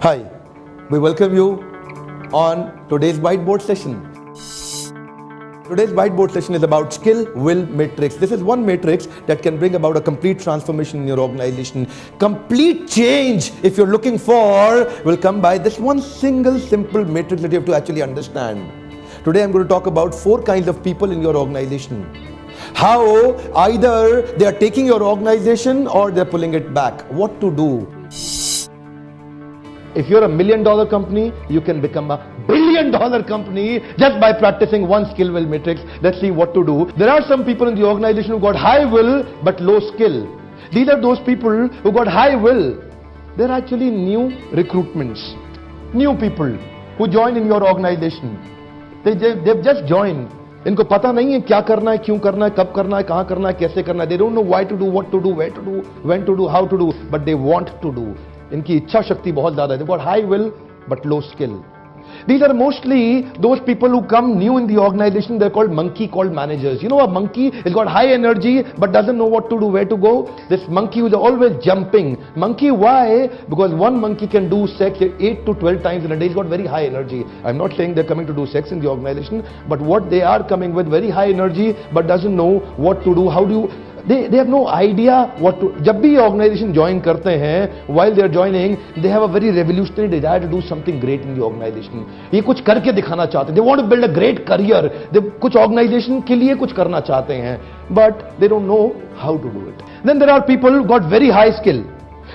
Hi, we welcome you on today's whiteboard session. Today's whiteboard session is about skill, will, matrix. This is one matrix that can bring about a complete transformation in your organization. Complete change, if you're looking for, will come by this one single simple matrix that you have to actually understand. Today I'm going to talk about 4 kinds of people in your organization. How either they are taking your organization or they're pulling it back. What to do? If you're a $1 million company, you can become a $1 billion company just by practicing one skill will matrix. Let's see what to do. There are some people in the organization who got high will but low skill. These are those people who got high will. They're actually new recruitments, new people who join in your organization. They've just joined. इनको पता नहीं है क्या करना है, क्यों करना है, कब करना है, कहां करना है, कैसे करना है. They don't know why to do, what to do, where to do, when to do, how to do, but they want to do. इनकी इच्छा शक्ति बहुत ज्यादा है. They've got high will but low skill. These are mostly those people who come new in the organization. They're called monkey called managers. You know, a monkey has got high energy but doesn't know what to do, where to go. This monkey who is always jumping. Monkey, why? Because one monkey can do sex 8 to 12 times in a day. He's got very high energy. I'm not saying they're coming to do sex in the organization, but what they are coming with, very high energy but doesn't know what to do. How do you... They have no idea what to. जब भी organization join करते हैं, while they are joining, they have a very revolutionary desire to do something great in the organization. ये कुछ करके दिखाना चाहते हैं. They want to build a great career. They कुछ organization के लिए कुछ करना चाहते हैं, but they don't know how to do it. Then there are people who got very high skill.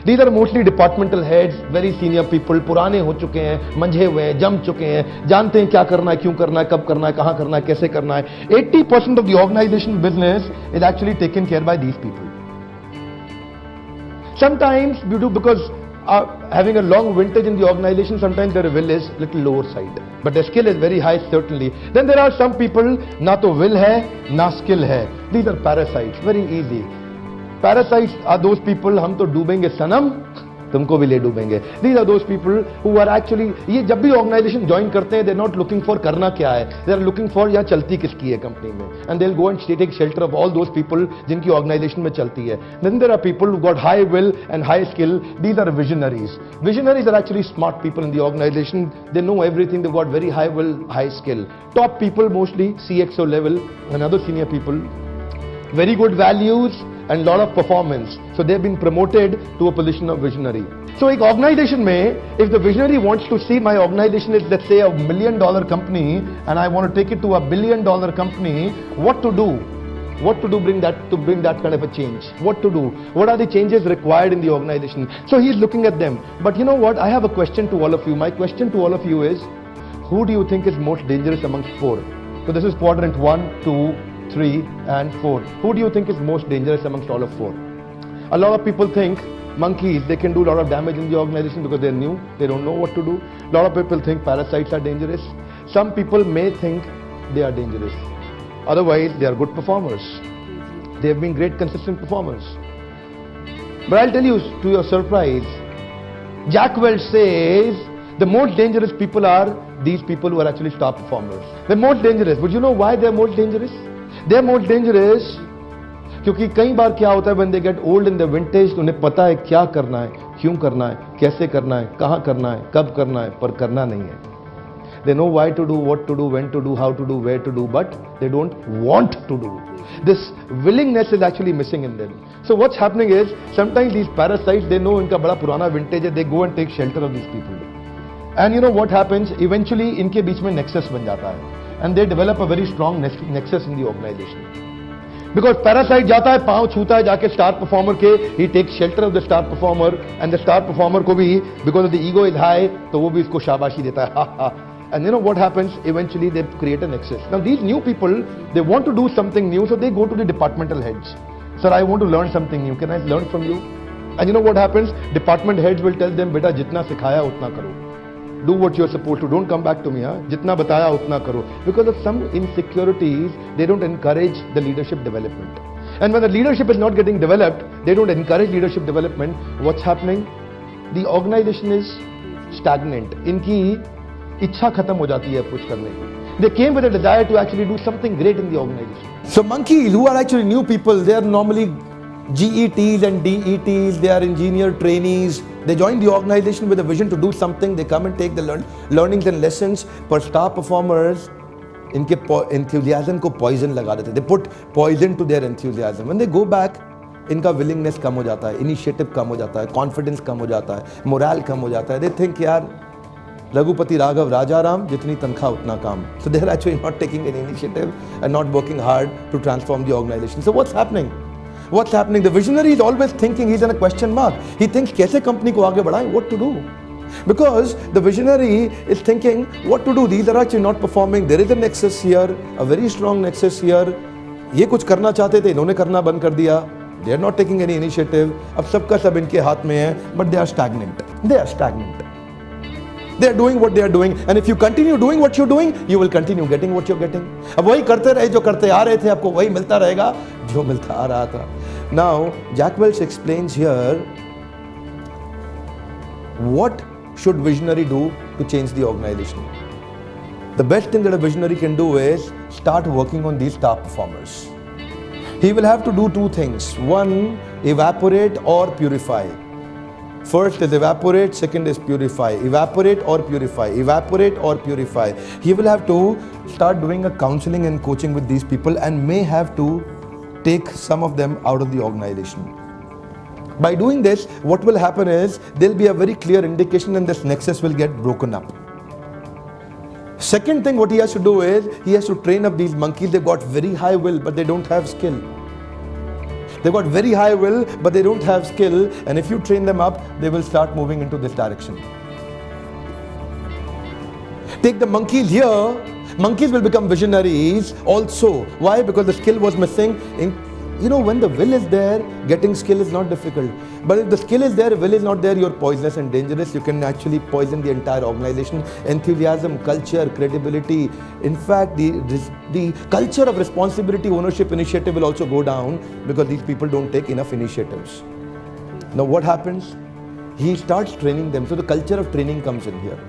These are mostly departmental heads, very senior people, पुराने हो चुके हैं, मंझे हुए हैं, जम चुके हैं, जानते हैं क्या करना है, क्यों करना है, कब करना है, कहां करना है, कैसे करना है. 80% of the organization business is actually taken care by these people. Sometimes you do because having a long vintage in the organization, sometimes their will is little lower side, but their skill is very high certainly. Then there are some people ना तो will है, ना skill है. These are parasites, very easy. Parasites are those people, हम तो डूबेंगे सनम, तुमको भी ले डूबेंगे. These are those people who are actually, ये जब भी organization join करते हैं, they're not looking for करना क्या है, they're looking for यहाँ चलती किसकी है कंपनी में, and they'll go and take shelter of all those people जिनकी organization में चलती है. Then there are people who got high will and high skill. These are visionaries. Visionaries are actually smart people in the organization. They know everything. They've got very high will, high skill. Top people mostly CXO level and other senior people. Very good values and lot of performance. So they've been promoted to a position of visionary. So एक organization में, if the visionary wants to see my organization is, let's say, a $1 million company, and I want to take it to a $1 billion company, what to do? What to do to bring that kind of a change? What to do? What are the changes required in the organization? So he's looking at them. But you know what? I have a question to all of you. My question to all of you is, who do you think is most dangerous amongst 4? So this is quadrant 1, 2, 3 and 4. Who do you think is most dangerous amongst all of 4? A lot of people think monkeys, they can do a lot of damage in the organization because they're new, they don't know what to do. A lot of people think parasites are dangerous. Some people may think they are dangerous. Otherwise, they are good performers. They have been great consistent performers. But I'll tell you, to your surprise, Jack Welch says the most dangerous people are these people who are actually star performers. They're most dangerous. But you know why they're most dangerous? They're more dangerous क्योंकि कई बार क्या होता है, when they get old in the vintage, उन्हें पता है क्या करना है, क्यों करना है, कैसे करना है, कहां करना है, कब करना है, पर करना नहीं है. They know why to do, what to do, when to do, how to do, where to do, but they don't want to do. This willingness is actually missing in them. So what's happening is, sometimes these parasites, they know इनका बड़ा पुराना vintage है, they go and take shelter of these people. And you know what happens? Eventually इनके बीच में nexus बन जाता है. And they develop a very strong nexus in the organization. Because parasite जाता है, पांव छूता है जाके star performer के, he takes shelter of the star performer, and the star performer को भी, because of the ego is high, तो वो भी इसको शाबाशी देता है. And you know what happens? Eventually they create a nexus. Now these new people, they want to do something new, so they go to the departmental heads. Sir, I want to learn something new. Can I learn from you? And you know what happens? Department heads will tell them, बेटा जितना सिखाया उतना करो. Do what you're supposed to. Don't come back to me. जितना बताया उतना करो. Because of some insecurities, they don't encourage the leadership development. And when the leadership is not getting developed, they don't encourage leadership development. What's happening? The organization is stagnant. इनकी इच्छा खत्म हो जाती है कुछ करने की. They came with a desire to actually do something great in the organization. So monkeys, who are actually new people, they are normally GETs and DETs, they are engineer trainees. They join the organization with a vision to do something. They come and take the learnings and lessons. पर star performers, इनके enthusiasm को poison लगा देते. They put poison to their enthusiasm. When they go back, इनका willingness कम हो जाता है, initiative कम हो जाता है, confidence कम हो जाता है, morale कम हो जाता है. They think यार रघुपति राघव राजाराम जितनी तनख्वाह उतना काम. So they are actually not taking any initiative and not working hard to transform the organization. So what's happening? What's happening? The visionary is always thinking, he's in a question mark. He thinks कैसे company को आगे बढ़ाएं, what to do? Because the visionary is thinking what to do. These are actually not performing. There is a nexus here, a very strong nexus here. ये कुछ करना चाहते थे, इन्होंने करना बंद कर दिया. They are not taking any initiative. अब सबका सब इनके हाथ में है, but they are stagnant. They are stagnant. They are doing what they are doing, and if you continue doing what you're doing, you will continue getting what you're getting. अब वही करते रहे जो करते आ रहे थे, आपको वही मिलता रहेगा जो मिलता आ रहा था. Now, Jack Welch explains here what should visionary do to change the organization. The best thing that a visionary can do is start working on these star performers. He will have to do two things. One, evaporate or purify. First is evaporate, second is purify. Evaporate or purify. Evaporate or purify. He will have to start doing a counseling and coaching with these people and may have to take some of them out of the organization. By doing this, what will happen is there will be a very clear indication and this nexus will get broken up. Second thing what he has to do is he has to train up these monkeys. They've got very high will but they don't have skill. They've got very high will but they don't have skill, and if you train them up, they will start moving into this direction. Take the monkeys here, monkeys will become visionaries also. Why? Because the skill was missing. You know, when the will is there, getting skill is not difficult. But if the skill is there, will is not there, you're poisonous and dangerous. You can actually poison the entire organization. Enthusiasm, culture, credibility. In fact, the culture of responsibility, ownership, initiative will also go down because these people don't take enough initiatives. Now what happens? He starts training them. So the culture of training comes in here.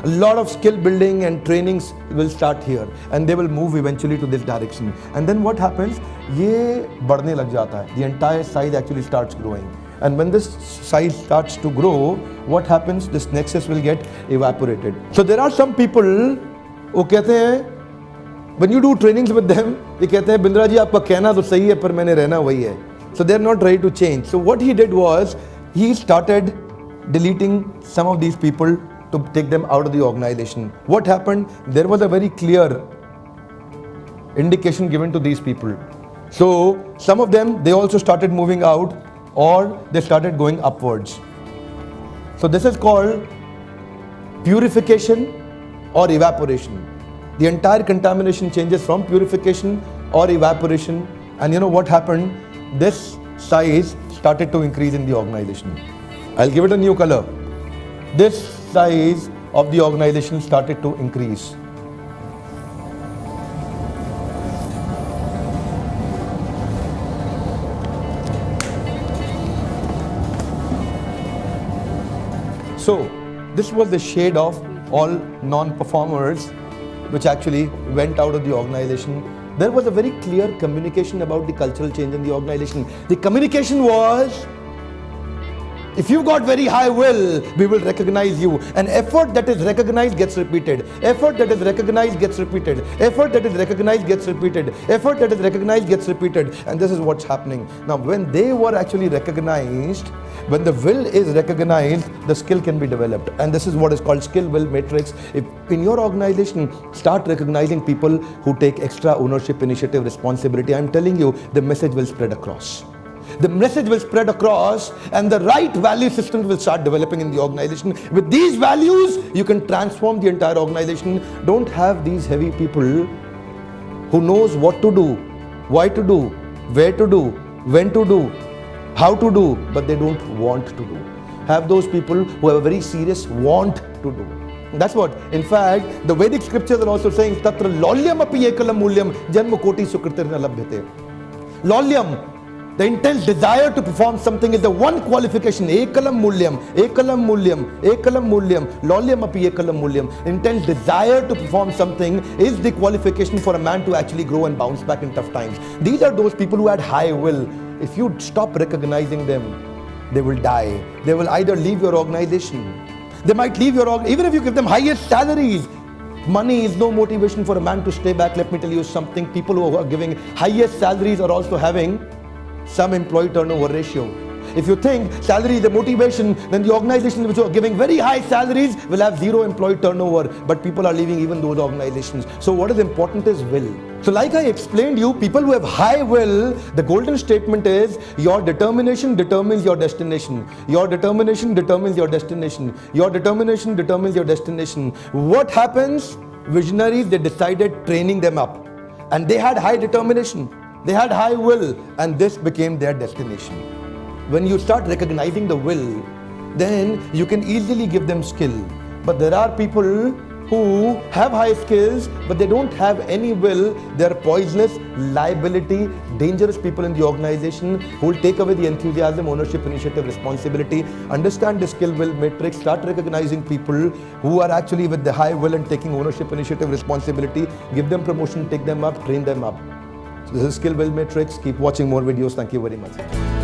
A lot of skill building and trainings will start here and they will move eventually to this direction. And then what happens? ये बढ़ने लग जाता है. The entire size actually starts growing. And when this size starts to grow, what happens? This nexus will get evaporated. So there are some people वो कहते हैं, when you do trainings with them, ये कहते हैं बिंद्रा जी आपका कहना तो सही है पर मैंने रहना वही है. So they are not ready to change. So what he did was he started deleting some of these people to take them out of the organization. What happened? There was a very clear indication given to these people. So some of them, they also started moving out or they started going upwards. So this is called purification or evaporation. The entire contamination changes from purification or evaporation, and you know what happened? This size started to increase in the organization. I'll give it a new color. This size of the organization started to increase. So this was the shade of all non-performers which actually went out of the organization. There was a very clear communication about the cultural change in the organization. The communication was, if you've got very high will, we will recognize you. An effort that is recognized gets repeated. Effort that is recognized gets repeated. Effort that is recognized gets repeated. Effort that is recognized gets repeated. And this is what's happening. Now, when they were actually recognized, when the will is recognized, the skill can be developed. And this is what is called skill-will matrix. If in your organization, start recognizing people who take extra ownership, initiative, responsibility, I'm telling you, the message will spread across. The message will spread across and the right value systems will start developing in the organization. With these values, you can transform the entire organization. Don't have these heavy people who knows what to do, why to do, where to do, when to do, how to do, but they don't want to do. Have those people who have a very serious want to do. That's what, in fact, the Vedic scriptures are also saying, Tatra lolyam api ekalam mulyam janma koti sukritirna labhyate. Lolyam, the intense desire to perform something is the one qualification. Ekalam mulyam, ekalam mulyam, ekalam mulyam, lolyam api ekalam mulyam. Intense desire to perform something is the qualification for a man to actually grow and bounce back in tough times. These are those people who had high will. if you stop recognizing them, they will die. They will either leave your organization. They might leave your organization, even if you give them highest salaries. Money is no motivation for a man to stay back. Let me tell you something. People who are giving highest salaries are also having some employee turnover ratio. If you think salary is the motivation, then the organizations which are giving very high salaries will have zero employee turnover, but people are leaving even those organizations. So what is important is will. So like I explained you, people who have high will, the golden statement is your determination determines your destination. Your determination determines your destination. Your determination determines your destination. What happens? Visionaries, they decided training them up, and they had high determination. They had high will, and this became their destination. When you start recognizing the will, then you can easily give them skill. But there are people who have high skills, but they don't have any will. They're poisonous, liability, dangerous people in the organization who will take away the enthusiasm, ownership, initiative, responsibility. Understand the skill will matrix. Start recognizing people who are actually with the high will and taking ownership, initiative, responsibility. Give them promotion, take them up, train them up. So this is skill will matrix. Keep watching more videos. Thank you very much.